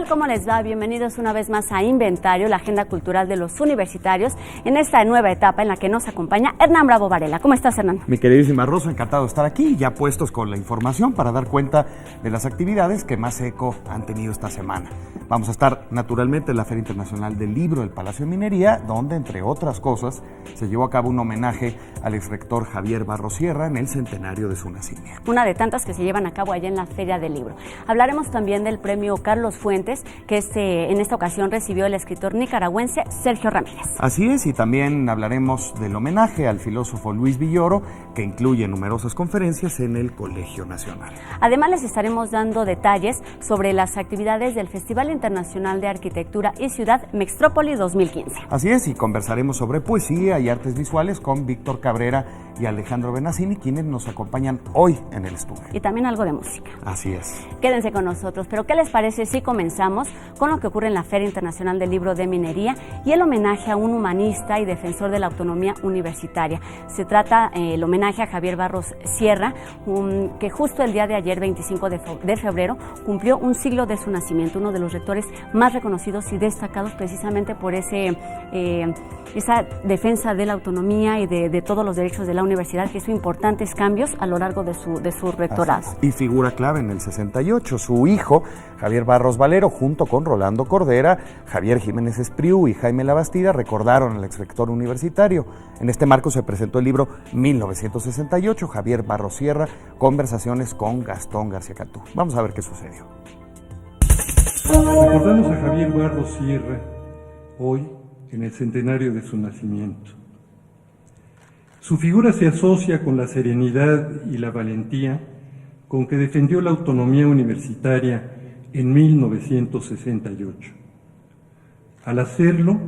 tal? ¿Cómo les va? Bienvenidos una vez más a Inventario, la agenda cultural de los universitarios, en esta nueva etapa en la que nos acompaña Hernán Bravo Varela. ¿Cómo estás, Hernán? Mi queridísima Rosa, encantado de estar aquí, ya puestos con la información para dar cuenta de las actividades que más eco han tenido esta semana. Vamos a estar naturalmente en la Feria Internacional del Libro del Palacio de Minería, donde, entre otras cosas, se llevó a cabo un homenaje al exrector Javier Barros Sierra en el centenario de su nacimiento. Una de tantas que se llevan a cabo allá en la Feria del Libro. Hablaremos también del premio Carlos Fuentes, que en esta ocasión recibió el escritor nicaragüense Sergio Ramírez. Así es, y también hablaremos del homenaje al filósofo Luis Villoro, que incluye numerosas conferencias en el Colegio Nacional. Además, les estaremos dando detalles sobre las actividades del Festival Internacional de Arquitectura y Ciudad Mextrópoli 2015. Así es, y conversaremos sobre poesía y artes visuales con Víctor Cabrera y Alejandro Benassini, quienes nos acompañan hoy en el estudio. Y también algo de música. Así es. Quédense con nosotros, pero ¿qué les parece si comenzamos con lo que ocurre en la Feria Internacional del Libro de Minería y el homenaje a un humanista y defensor de la autonomía universitaria? Se trata el homenaje a Javier Barros Sierra, que justo el día de ayer, 25 de febrero, cumplió un siglo de su nacimiento, uno de los rectores más reconocidos y destacados precisamente por esa defensa de la autonomía y de todos los derechos de la universidad, que hizo importantes cambios a lo largo de su rectorado. Y figura clave en el 68, su hijo, Javier Barros Valero, junto con Rolando Cordera, Javier Jiménez Espriu y Jaime Labastida, recordaron al exrector universitario. En este marco se presentó el libro 1968, Javier Barros Sierra, Conversaciones con Gastón García Cantú. Vamos a ver qué sucedió. Recordamos a Javier Barros Sierra hoy en el centenario de su nacimiento. Su figura se asocia con la serenidad y la valentía con que defendió la autonomía universitaria en 1968. Al hacerlo,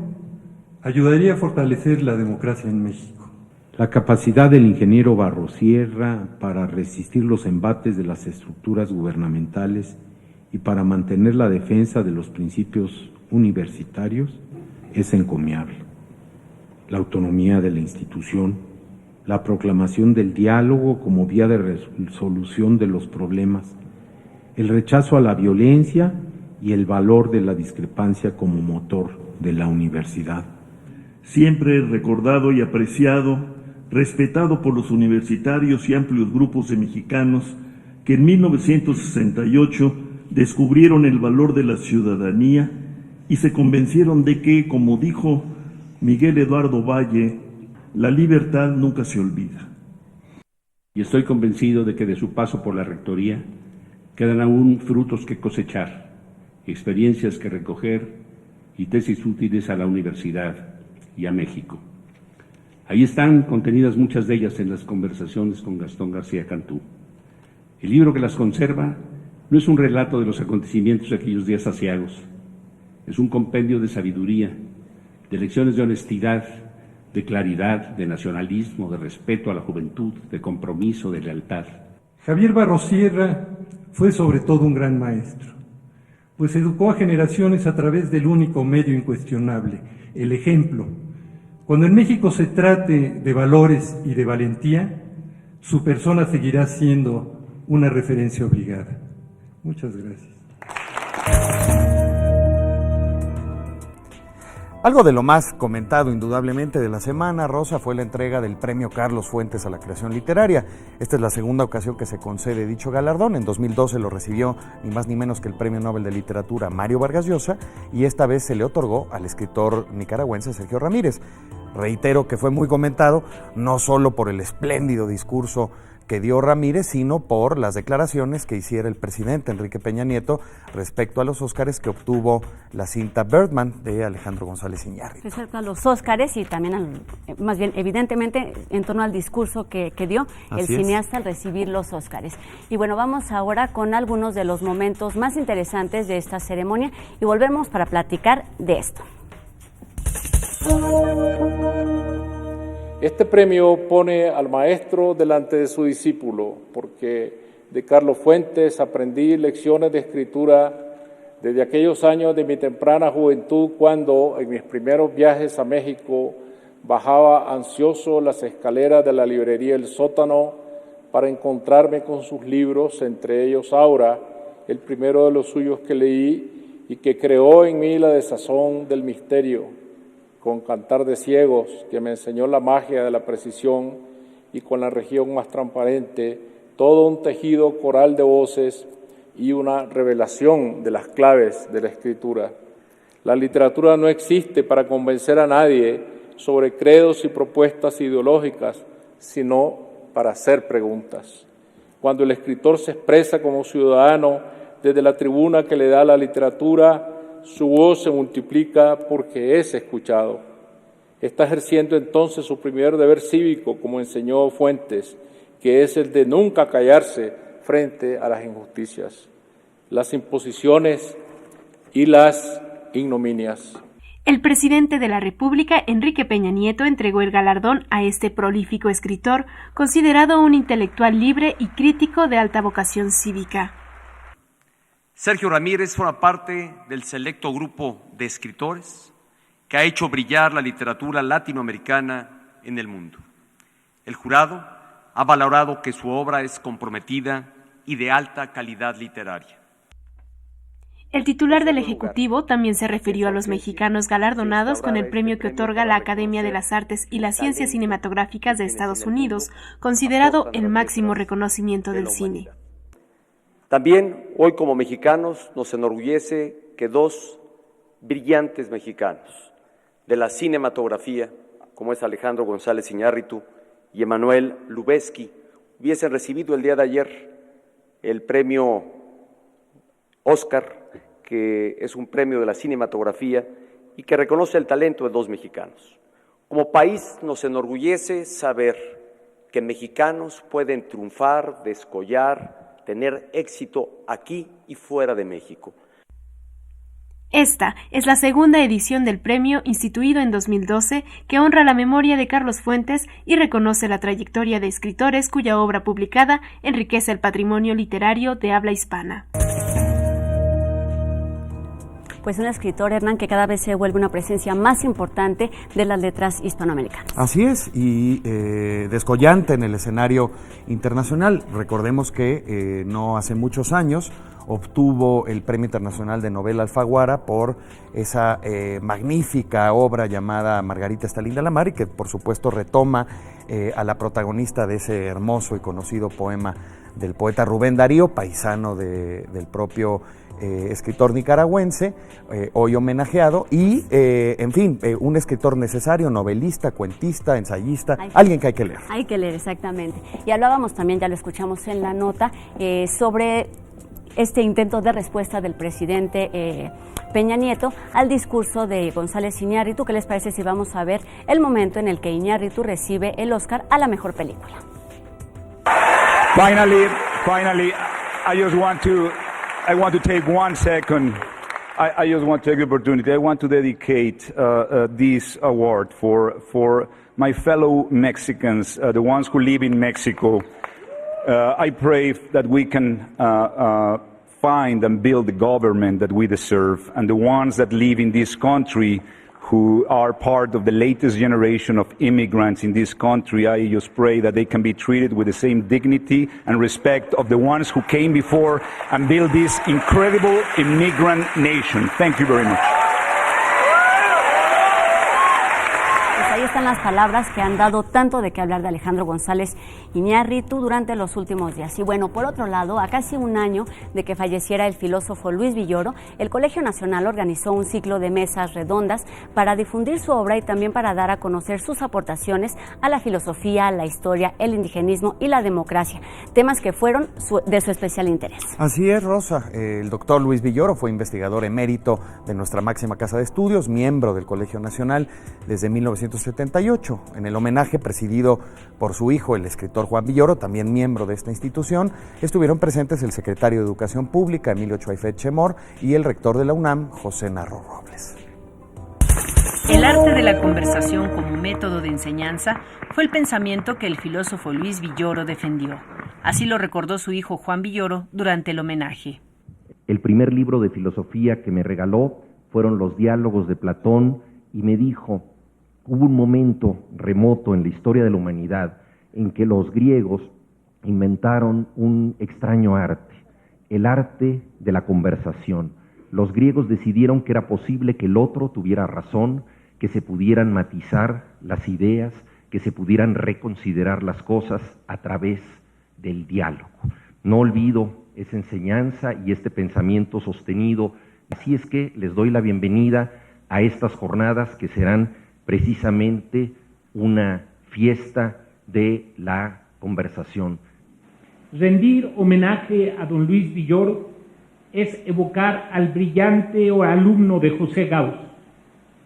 ayudaría a fortalecer la democracia en México. La capacidad del ingeniero Barros Sierra para resistir los embates de las estructuras gubernamentales y para mantener la defensa de los principios universitarios es encomiable. La autonomía de la institución, la proclamación del diálogo como vía de resolución de los problemas, el rechazo a la violencia y el valor de la discrepancia como motor de la universidad. Siempre recordado y apreciado, respetado por los universitarios y amplios grupos de mexicanos que en 1968 descubrieron el valor de la ciudadanía y se convencieron de que, como dijo Miguel Eduardo Valle, la libertad nunca se olvida. Y estoy convencido de que de su paso por la rectoría quedan aún frutos que cosechar, experiencias que recoger y tesis útiles a la universidad y a México. Ahí están contenidas muchas de ellas en las conversaciones con Gastón García Cantú. El libro que las conserva no es un relato de los acontecimientos de aquellos días aciagos, es un compendio de sabiduría, de lecciones de honestidad, de claridad, de nacionalismo, de respeto a la juventud, de compromiso, de lealtad. Javier Barros Sierra fue sobre todo un gran maestro, pues educó a generaciones a través del único medio incuestionable, el ejemplo. Cuando en México se trate de valores y de valentía, su persona seguirá siendo una referencia obligada. Muchas gracias. Algo de lo más comentado indudablemente de la semana, Rosa, fue la entrega del premio Carlos Fuentes a la creación literaria. Esta es la segunda ocasión que se concede dicho galardón. En 2012 lo recibió ni más ni menos que el Premio Nobel de Literatura Mario Vargas Llosa, y esta vez se le otorgó al escritor nicaragüense Sergio Ramírez. Reitero que fue muy comentado, no solo por el espléndido discurso que dio Ramírez, sino por las declaraciones que hiciera el presidente Enrique Peña Nieto respecto a los Óscares que obtuvo la cinta Birdman de Alejandro González Iñárritu. Respecto a los Óscares y también, más bien, evidentemente, en torno al discurso que dio el cineasta al recibir los Óscares. Y bueno, vamos ahora con algunos de los momentos más interesantes de esta ceremonia y volvemos para platicar de esto. Este premio pone al maestro delante de su discípulo, porque de Carlos Fuentes aprendí lecciones de escritura desde aquellos años de mi temprana juventud, cuando en mis primeros viajes a México bajaba ansioso las escaleras de la librería El Sótano para encontrarme con sus libros, entre ellos Aura, el primero de los suyos que leí, y que creó en mí la desazón del misterio, con cantar de ciegos, que me enseñó la magia de la precisión, y con la región más transparente, todo un tejido coral de voces y una revelación de las claves de la escritura. La literatura no existe para convencer a nadie sobre credos y propuestas ideológicas, sino para hacer preguntas. Cuando el escritor se expresa como ciudadano desde la tribuna que le da la literatura, su voz se multiplica porque es escuchado. Está ejerciendo entonces su primer deber cívico, como enseñó Fuentes, que es el de nunca callarse frente a las injusticias, las imposiciones y las ignominias. El presidente de la República, Enrique Peña Nieto, entregó el galardón a este prolífico escritor, considerado un intelectual libre y crítico de alta vocación cívica. Sergio Ramírez forma parte del selecto grupo de escritores que ha hecho brillar la literatura latinoamericana en el mundo. El jurado ha valorado que su obra es comprometida y de alta calidad literaria. El titular del Ejecutivo también se refirió a los mexicanos galardonados con el premio que otorga la Academia de las Artes y las Ciencias Cinematográficas de Estados Unidos, considerado el máximo reconocimiento del cine. También hoy como mexicanos nos enorgullece que dos brillantes mexicanos de la cinematografía, como es Alejandro González Iñárritu y Emanuel Lubezki, hubiesen recibido el día de ayer el premio Oscar, que es un premio de la cinematografía y que reconoce el talento de dos mexicanos. Como país nos enorgullece saber que mexicanos pueden triunfar, descollar, tener éxito aquí y fuera de México. Esta es la segunda edición del premio, instituido en 2012, que honra la memoria de Carlos Fuentes y reconoce la trayectoria de escritores cuya obra publicada enriquece el patrimonio literario de habla hispana. Pues un escritor, Hernán, que cada vez se vuelve una presencia más importante de las letras hispanoamericanas. Así es, y descollante en el escenario internacional. Recordemos que no hace muchos años obtuvo el Premio Internacional de Novela Alfaguara por esa magnífica obra llamada Margarita está linda la mar, y que por supuesto retoma a la protagonista de ese hermoso y conocido poema del poeta Rubén Darío, paisano del propio escritor nicaragüense, hoy homenajeado, y en fin, un escritor necesario, novelista, cuentista, ensayista, alguien que hay que leer. Hay que leer, exactamente. Y hablábamos también, ya lo escuchamos en la nota, sobre este intento de respuesta del presidente Peña Nieto al discurso de González Iñárritu. ¿Qué les parece si vamos a ver el momento en el que Iñárritu recibe el Oscar a la mejor película? Finally, I want to take 1 second. I just want to take the opportunity. I want to dedicate this award for my fellow Mexicans, the ones who live in Mexico. I pray that we can find and build the government that we deserve, and the ones that live in this country who are part of the latest generation of immigrants in this country, I just pray that they can be treated with the same dignity and respect of the ones who came before and built this incredible immigrant nation. Thank you very much. Ahí están las palabras que han dado tanto de qué hablar de Alejandro González Iñárritu durante los últimos días. Y bueno, por otro lado, a casi un año de que falleciera el filósofo Luis Villoro, el Colegio Nacional organizó un ciclo de mesas redondas para difundir su obra y también para dar a conocer sus aportaciones a la filosofía, la historia, el indigenismo y la democracia, temas que fueron de su especial interés. Así es, Rosa. El doctor Luis Villoro fue investigador emérito de nuestra máxima casa de estudios, miembro del Colegio Nacional desde 1978. En el homenaje presidido por su hijo, el escritor Juan Villoro, también miembro de esta institución, estuvieron presentes el secretario de Educación Pública, Emilio Choaifet Chemor, y el rector de la UNAM, José Narro Robles. El arte de la conversación como método de enseñanza fue el pensamiento que el filósofo Luis Villoro defendió. Así lo recordó su hijo Juan Villoro durante el homenaje. El primer libro de filosofía que me regaló fueron los diálogos de Platón, y me dijo: hubo un momento remoto en la historia de la humanidad en que los griegos inventaron un extraño arte, el arte de la conversación. los griegos decidieron que era posible que el otro tuviera razón, que se pudieran matizar las ideas, que se pudieran reconsiderar las cosas a través del diálogo. No olvido esa enseñanza y este pensamiento sostenido. Así es que les doy la bienvenida a estas jornadas que serán precisamente una fiesta de la conversación. Rendir homenaje a don Luis Villoro es evocar al brillante alumno de José Gauss,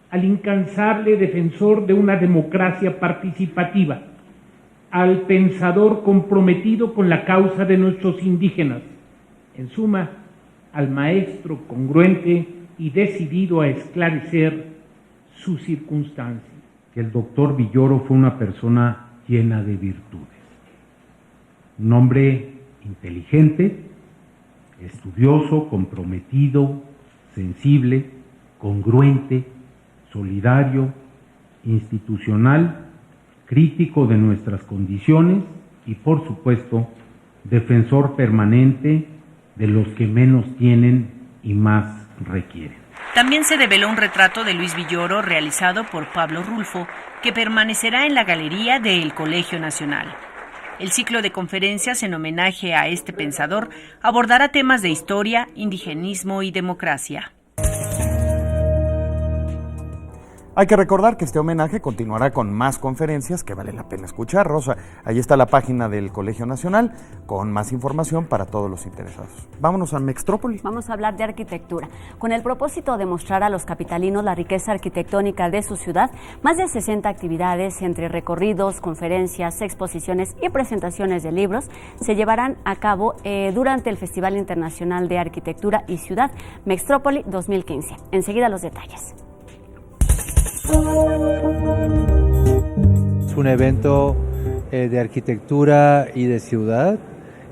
al incansable defensor de una democracia participativa, al pensador comprometido con la causa de nuestros indígenas, en suma, al maestro congruente y decidido a esclarecer sus circunstancias. Que el doctor Villoro fue una persona llena de virtudes. Un hombre inteligente, estudioso, comprometido, sensible, congruente, solidario, institucional, crítico de nuestras condiciones y, por supuesto, defensor permanente de los que menos tienen y más requieren. También se develó un retrato de Luis Villoro realizado por Pablo Rulfo, que permanecerá en la galería del Colegio Nacional. El ciclo de conferencias en homenaje a este pensador abordará temas de historia, indigenismo y democracia. Hay que recordar que este homenaje continuará con más conferencias que vale la pena escuchar, Rosa. Ahí está la página del Colegio Nacional con más información para todos los interesados. Vámonos a Mextrópoli. Vamos a hablar de arquitectura. Con el propósito de mostrar a los capitalinos la riqueza arquitectónica de su ciudad, más de 60 actividades entre recorridos, conferencias, exposiciones y presentaciones de libros se llevarán a cabo durante el Festival Internacional de Arquitectura y Ciudad Mextrópoli 2015. Enseguida los detalles. Es un evento de arquitectura y de ciudad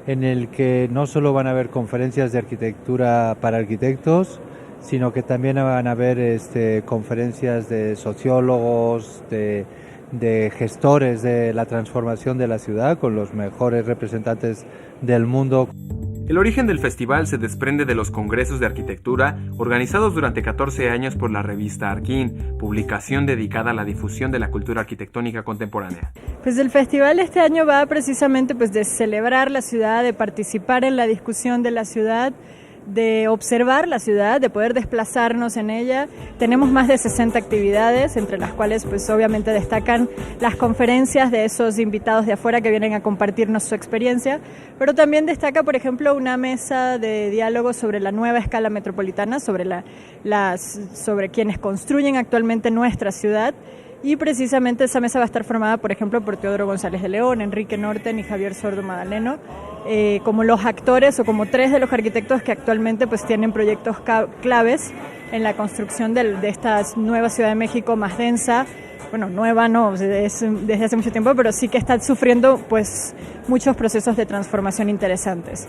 en el que no solo van a haber conferencias de arquitectura para arquitectos, sino que también van a haber conferencias de sociólogos, de gestores de la transformación de la ciudad con los mejores representantes del mundo. El origen del festival se desprende de los congresos de arquitectura organizados durante 14 años por la revista Arquín, publicación dedicada a la difusión de la cultura arquitectónica contemporánea. Pues el festival este año va precisamente de celebrar la ciudad, de participar en la discusión de la ciudad, de observar la ciudad, de poder desplazarnos en ella. Tenemos más de 60 actividades, entre las cuales pues obviamente destacan las conferencias de esos invitados de afuera que vienen a compartirnos su experiencia, pero también destaca, por ejemplo, una mesa de diálogo sobre la nueva escala metropolitana, sobre quienes construyen actualmente nuestra ciudad. Y precisamente esa mesa va a estar formada, por ejemplo, por Teodoro González de León, Enrique Norten y Javier Sordo Madaleno, como los actores o como tres de los arquitectos que actualmente pues tienen proyectos claves en la construcción de esta nueva Ciudad de México más densa. Bueno, nueva no, desde hace mucho tiempo, pero sí que está sufriendo pues muchos procesos de transformación interesantes.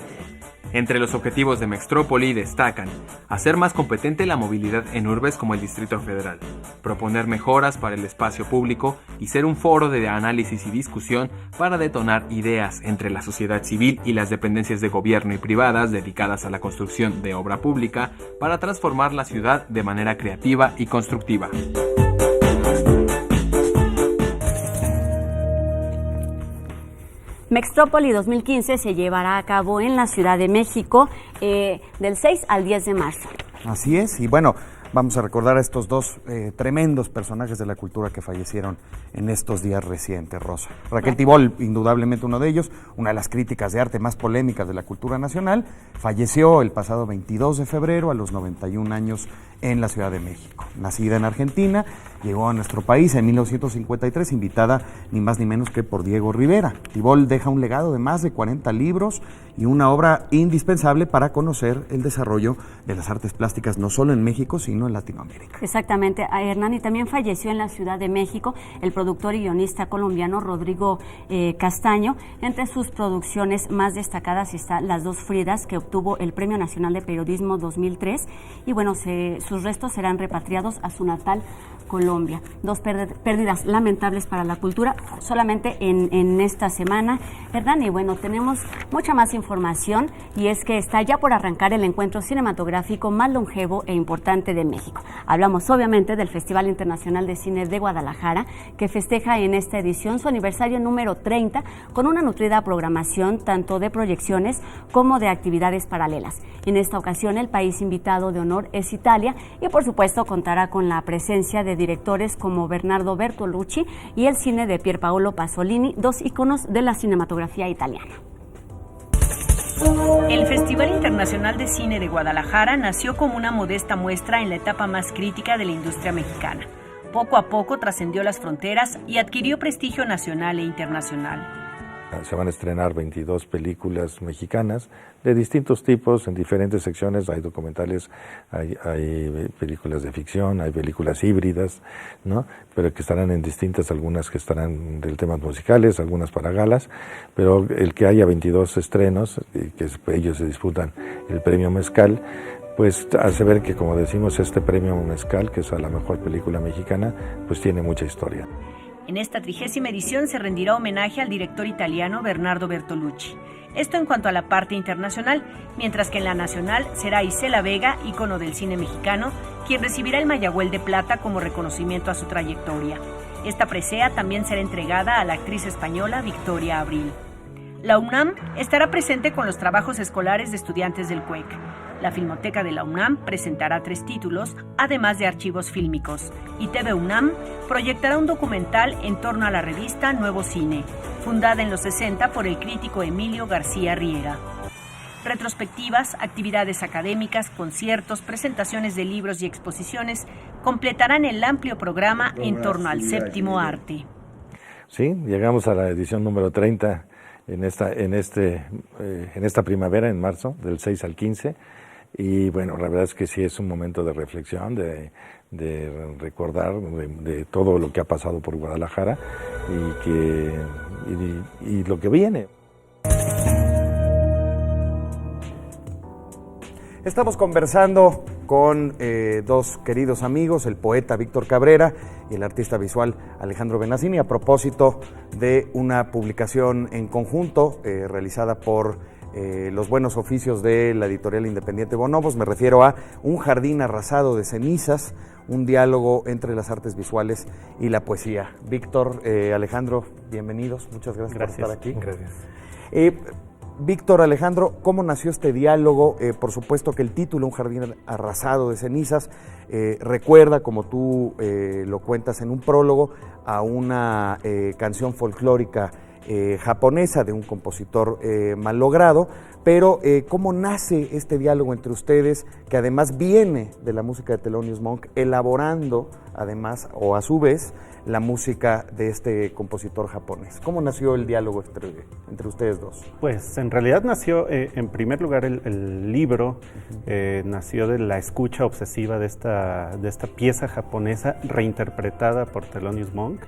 Entre los objetivos de Mextrópoli destacan hacer más competente la movilidad en urbes como el Distrito Federal, proponer mejoras para el espacio público y ser un foro de análisis y discusión para detonar ideas entre la sociedad civil y las dependencias de gobierno y privadas dedicadas a la construcción de obra pública para transformar la ciudad de manera creativa y constructiva. Mextrópoli 2015 se llevará a cabo en la Ciudad de México del 6 al 10 de marzo. Así es, y bueno, vamos a recordar a estos dos tremendos personajes de la cultura que fallecieron en estos días recientes, Rosa. Raquel Tibol, indudablemente uno de ellos, una de las críticas de arte más polémicas de la cultura nacional, falleció el pasado 22 de febrero a los 91 años en la Ciudad de México. Nacida en Argentina, llegó a nuestro país en 1953, invitada ni más ni menos que por Diego Rivera. Tibol deja un legado de más de 40 libros y una obra indispensable para conocer el desarrollo de las artes plásticas, no solo en México, sino en Latinoamérica. Exactamente, Hernán, y también falleció en la Ciudad de México el productor y guionista colombiano Rodrigo Castaño. Entre sus producciones más destacadas están Las dos Fridas, que obtuvo el Premio Nacional de Periodismo 2003, y bueno, sus restos serán repatriados repatriados a su natal Colombia. 2 pérdidas lamentables para la cultura solamente en esta semana, Hernán. Y bueno, tenemos mucha más información, y es que está ya por arrancar el encuentro cinematográfico más longevo e importante de México. Hablamos obviamente del Festival Internacional de Cine de Guadalajara, que festeja en esta edición su aniversario número 30 con una nutrida programación tanto de proyecciones como de actividades paralelas. En esta ocasión el país invitado de honor es Italia, y por supuesto contará con la presencia de directores como Bernardo Bertolucci y el cine de Pierpaolo Pasolini, 2 íconos de la cinematografía italiana. El Festival Internacional de Cine de Guadalajara nació como una modesta muestra en la etapa más crítica de la industria mexicana. Poco a poco trascendió las fronteras y adquirió prestigio nacional e internacional. Se van a estrenar 22 películas mexicanas de distintos tipos, en diferentes secciones. Hay documentales, hay películas de ficción, hay películas híbridas, ¿no? Pero que estarán en distintas, algunas que estarán del temas musicales, algunas para galas, pero el que haya 22 estrenos, que ellos se disputan el premio Mezcal, pues hace ver que, como decimos, este premio Mezcal, que es a la mejor película mexicana, pues tiene mucha historia. En esta 30ª edición se rendirá homenaje al director italiano Bernardo Bertolucci. Esto en cuanto a la parte internacional, mientras que en la nacional será Isela Vega, ícono del cine mexicano, quien recibirá el Mayagüel de Plata como reconocimiento a su trayectoria. Esta presea también será entregada a la actriz española Victoria Abril. La UNAM estará presente con los trabajos escolares de estudiantes del CUEC. La Filmoteca de la UNAM presentará 3 títulos, además de archivos fílmicos. Y TV UNAM proyectará un documental en torno a la revista Nuevo Cine, fundada en los 60 por el crítico Emilio García Riera. Retrospectivas, actividades académicas, conciertos, presentaciones de libros y exposiciones completarán el amplio programa en torno al séptimo arte. Sí, llegamos a la edición número 30 en esta primavera, en marzo, del 6 al 15. Y bueno, la verdad es que sí es un momento de reflexión, de recordar de todo lo que ha pasado por Guadalajara y lo que viene. Estamos conversando con 2 queridos amigos, el poeta Víctor Cabrera y el artista visual Alejandro Benazzini, a propósito de una publicación en conjunto realizada por los buenos oficios de la editorial independiente Bonobos. Me refiero a Un jardín arrasado de cenizas, un diálogo entre las artes visuales y la poesía. Víctor, Alejandro, bienvenidos, muchas gracias por estar aquí. Gracias. Víctor, Alejandro, ¿cómo nació este diálogo? Por supuesto que el título, Un jardín arrasado de cenizas, recuerda, como tú lo cuentas en un prólogo, a una canción folclórica japonesa de un compositor malogrado, pero ¿cómo nace este diálogo entre ustedes, que además viene de la música de Thelonious Monk, elaborando además, o a su vez, la música de este compositor japonés? ¿Cómo nació el diálogo entre ustedes dos? Pues en realidad nació, en primer lugar, el libro nació de la escucha obsesiva de esta pieza japonesa reinterpretada por Thelonious Monk.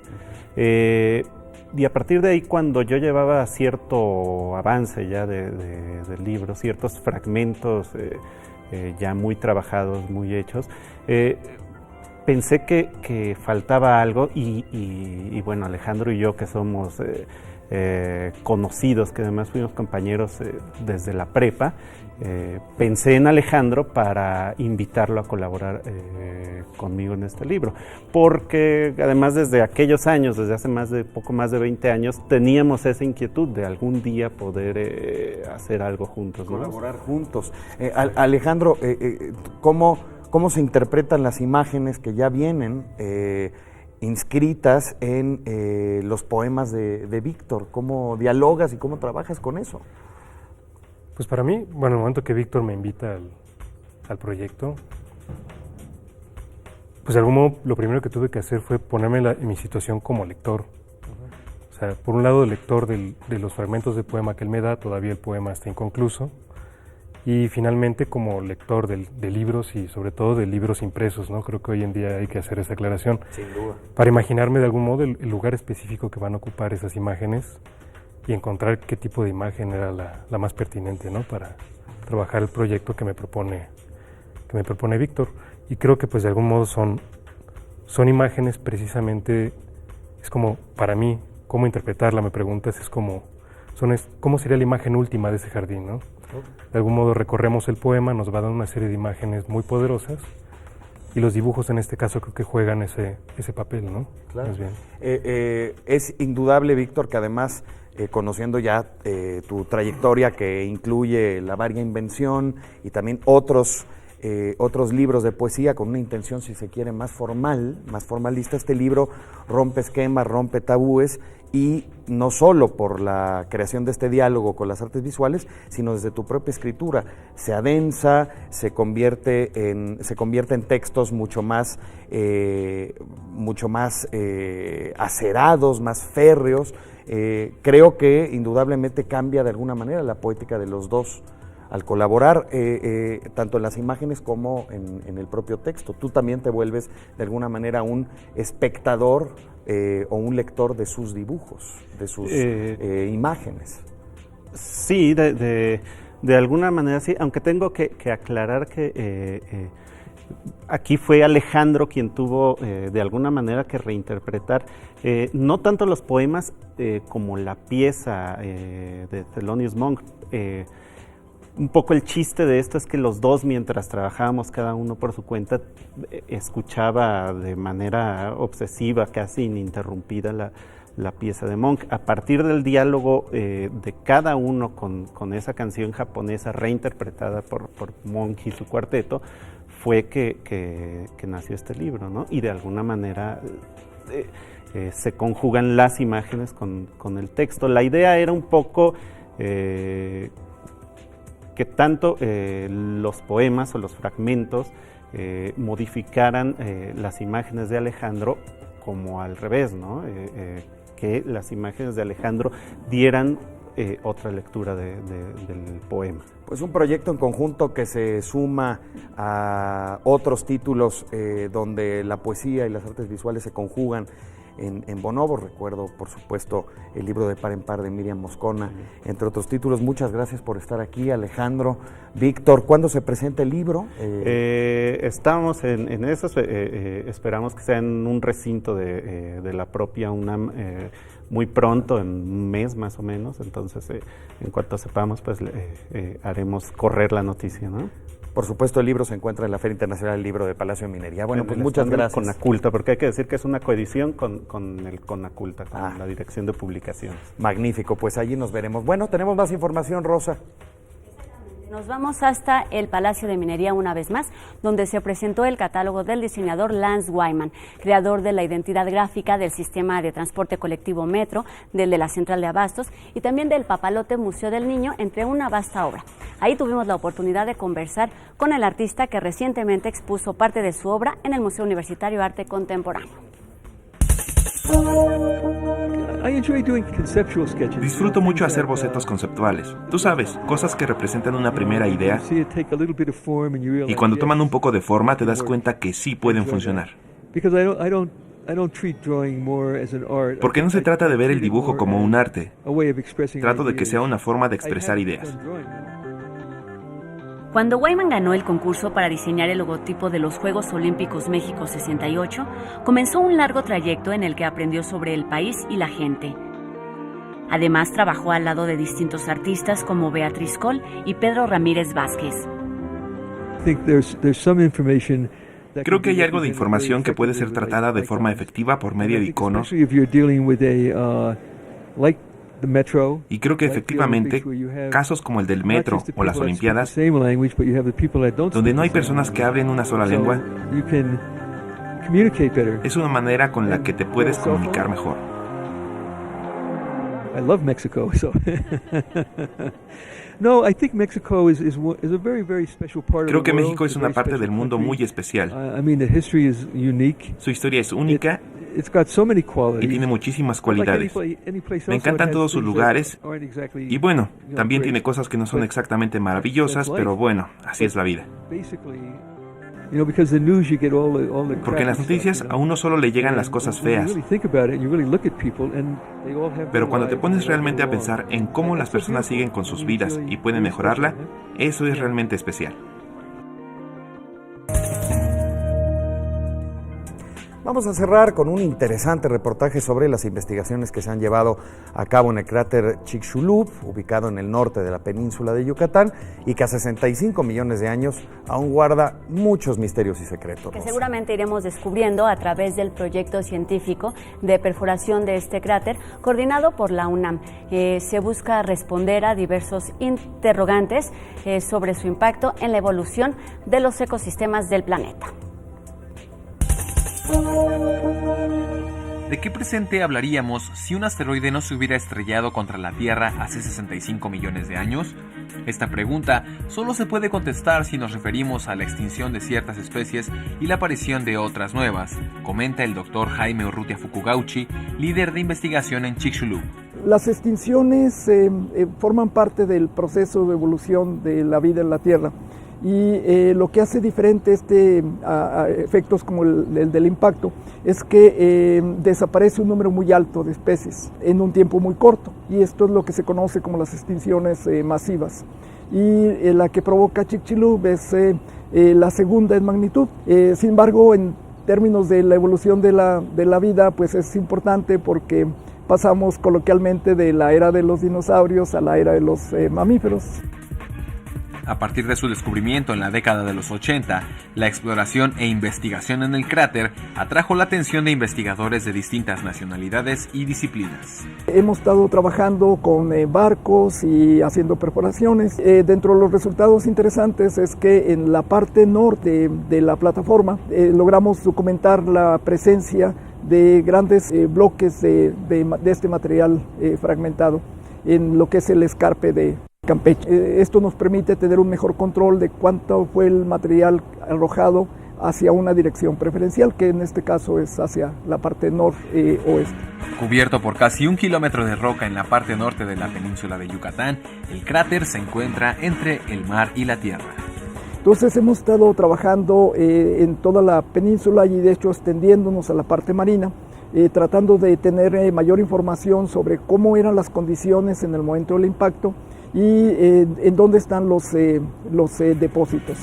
Y a partir de ahí, cuando yo llevaba cierto avance ya del libro, ciertos fragmentos ya muy trabajados, muy hechos, pensé que faltaba algo y bueno, Alejandro y yo, que somos conocidos, que además fuimos compañeros desde la prepa, pensé en Alejandro para invitarlo a colaborar conmigo en este libro, porque además desde aquellos años, desde hace poco más de 20 años, teníamos esa inquietud de algún día poder hacer algo juntos, ¿no? Colaborar juntos. Alejandro, ¿cómo se interpretan las imágenes que ya vienen inscritas en los poemas de Víctor? ¿Cómo dialogas y cómo trabajas con eso? Pues para mí, bueno, el momento que Víctor me invita al proyecto, pues de algún modo lo primero que tuve que hacer fue ponerme en mi situación como lector. O sea, por un lado, el lector de los fragmentos de poema que él me da, todavía el poema está inconcluso, y finalmente como lector de libros y sobre todo de libros impresos, ¿no? Creo que hoy en día hay que hacer esa aclaración. Sin duda. Para imaginarme de algún modo el lugar específico que van a ocupar esas imágenes y encontrar qué tipo de imagen era la más pertinente, ¿no? Para trabajar el proyecto que me propone Víctor. y creo que pues de algún modo son imágenes precisamente, es como para mí, cómo interpretarla, me preguntas, es como, ¿cómo sería la imagen última de ese jardín, ¿no? De algún modo recorremos el poema, nos va dando una serie de imágenes muy poderosas, y los dibujos en este caso creo que juegan ese papel, ¿no? Claro. Más bien. Es indudable, Víctor, que además, conociendo ya tu trayectoria que incluye La varia invención y también otros libros de poesía con una intención, si se quiere, más formalista, este libro rompe esquemas, rompe tabúes, y no solo por la creación de este diálogo con las artes visuales, sino desde tu propia escritura. Se adensa, se convierte en textos mucho más acerados, más férreos. Creo que indudablemente cambia de alguna manera la poética de los dos al colaborar tanto en las imágenes como en el propio texto. Tú también te vuelves de alguna manera un espectador o un lector de sus dibujos, de sus imágenes. Sí, de alguna manera sí, aunque tengo que aclarar que aquí fue Alejandro quien tuvo de alguna manera que reinterpretar no tanto los poemas como la pieza de Thelonious Monk. Un poco el chiste de esto es que los dos, mientras trabajábamos cada uno por su cuenta, escuchaba de manera obsesiva, casi ininterrumpida, la pieza de Monk. A partir del diálogo de cada uno con esa canción japonesa reinterpretada por Monk y su cuarteto, fue que nació este libro, ¿no? Y de alguna manera se conjugan las imágenes con el texto. La idea era un poco que tanto los poemas o los fragmentos modificaran las imágenes de Alejandro como al revés, ¿no? Que las imágenes de Alejandro dieran otra lectura del poema. Pues un proyecto en conjunto que se suma a otros títulos donde la poesía y las artes visuales se conjugan en Bonobo. Recuerdo, por supuesto, el libro de Par en Par de Miriam Moscona, entre otros títulos. Muchas gracias por estar aquí, Alejandro. Víctor, ¿cuándo se presenta el libro? Estamos en eso, esperamos que sea en un recinto de la propia UNAM muy pronto, en un mes más o menos, entonces en cuanto sepamos, pues haremos correr la noticia, ¿no? Por supuesto, el libro se encuentra en la Feria Internacional del Libro de Palacio de Minería. Bueno, pues muchas gracias. Conaculta, porque hay que decir que es una coedición con el Conaculta, con la Dirección de Publicaciones. Magnífico, pues allí nos veremos. Bueno, tenemos más información, Rosa. Nos vamos hasta el Palacio de Minería una vez más, donde se presentó el catálogo del diseñador Lance Wyman, creador de la identidad gráfica del sistema de transporte colectivo Metro, del de la Central de Abastos y también del Papalote Museo del Niño, entre una vasta obra. Ahí tuvimos la oportunidad de conversar con el artista que recientemente expuso parte de su obra en el Museo Universitario de Arte Contemporáneo. Disfruto mucho hacer bocetos conceptuales. Tú sabes, cosas que representan una primera idea y cuando toman un poco de forma te das cuenta que sí pueden funcionar. Porque no se trata de ver el dibujo como un arte. Trato de que sea una forma de expresar ideas. Cuando Wyman ganó el concurso para diseñar el logotipo de los Juegos Olímpicos México 68, comenzó un largo trayecto en el que aprendió sobre el país y la gente. Además, trabajó al lado de distintos artistas como Beatriz Coll y Pedro Ramírez Vázquez. Creo que hay algo de información que puede ser tratada de forma efectiva por medio de iconos. Y creo que efectivamente, casos como el del metro o las Olimpiadas, donde no hay personas que hablen una sola lengua, es una manera con la que te puedes comunicar mejor. Creo que México es una parte del mundo muy especial. Su historia es única y tiene muchísimas cualidades. Me encantan todos sus lugares y bueno, también tiene cosas que no son exactamente maravillosas, pero bueno, así es la vida. Porque en las noticias a uno solo le llegan las cosas feas. Pero cuando te pones realmente a pensar en cómo las personas siguen con sus vidas y pueden mejorarla, eso es realmente especial. Vamos a cerrar con un interesante reportaje sobre las investigaciones que se han llevado a cabo en el cráter Chicxulub, ubicado en el norte de la península de Yucatán, y que a 65 millones de años aún guarda muchos misterios y secretos. Que seguramente iremos descubriendo a través del proyecto científico de perforación de este cráter, coordinado por la UNAM. Se busca responder a diversos interrogantes sobre su impacto en la evolución de los ecosistemas del planeta. ¿De qué presente hablaríamos si un asteroide no se hubiera estrellado contra la Tierra hace 65 millones de años? Esta pregunta solo se puede contestar si nos referimos a la extinción de ciertas especies y la aparición de otras nuevas, comenta el doctor Jaime Urrutia Fukugauchi, líder de investigación en Chicxulub. Las extinciones forman parte del proceso de evolución de la vida en la Tierra. Y lo que hace diferente a efectos como el del impacto es que desaparece un número muy alto de especies en un tiempo muy corto, y esto es lo que se conoce como las extinciones masivas. Y la que provoca Chicxulub es la segunda en magnitud. Sin embargo, en términos de la evolución de la vida, pues es importante porque pasamos coloquialmente de la era de los dinosaurios a la era de los mamíferos. A partir de su descubrimiento en la década de los 80, la exploración e investigación en el cráter atrajo la atención de investigadores de distintas nacionalidades y disciplinas. Hemos estado trabajando con barcos y haciendo perforaciones. Dentro de los resultados interesantes es que en la parte norte de la plataforma logramos documentar la presencia de grandes bloques de este material fragmentado en lo que es el escarpe de Campeche. Esto nos permite tener un mejor control de cuánto fue el material arrojado hacia una dirección preferencial, que en este caso es hacia la parte noroeste. Cubierto por casi 1 kilómetro de roca en la parte norte de la península de Yucatán, el cráter se encuentra entre el mar y la tierra. Entonces hemos estado trabajando en toda la península y de hecho extendiéndonos a la parte marina, tratando de tener mayor información sobre cómo eran las condiciones en el momento del impacto y en dónde están los depósitos.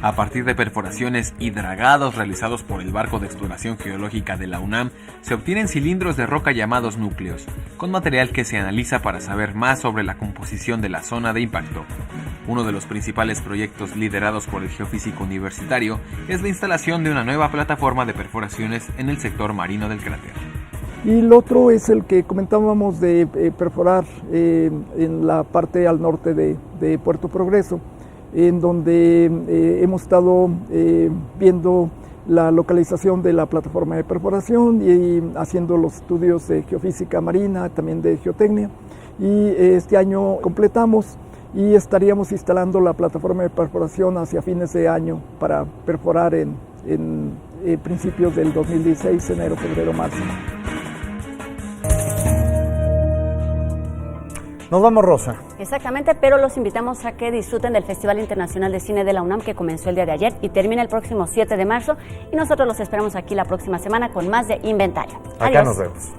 A partir de perforaciones y dragados realizados por el barco de exploración geológica de la UNAM, se obtienen cilindros de roca llamados núcleos, con material que se analiza para saber más sobre la composición de la zona de impacto. Uno de los principales proyectos liderados por el geofísico universitario es la instalación de una nueva plataforma de perforaciones en el sector marino del cráter. Y el otro es el que comentábamos de perforar en la parte al norte de Puerto Progreso, en donde hemos estado viendo la localización de la plataforma de perforación y haciendo los estudios de geofísica marina, también de geotecnia. Y este año completamos y estaríamos instalando la plataforma de perforación hacia fines de año para perforar en principios del 2016, enero, febrero, marzo. Nos vamos, Rosa. Exactamente, pero los invitamos a que disfruten del Festival Internacional de Cine de la UNAM, que comenzó el día de ayer y termina el próximo 7 de marzo. Y nosotros los esperamos aquí la próxima semana con más de Inventario. Acá nos vemos.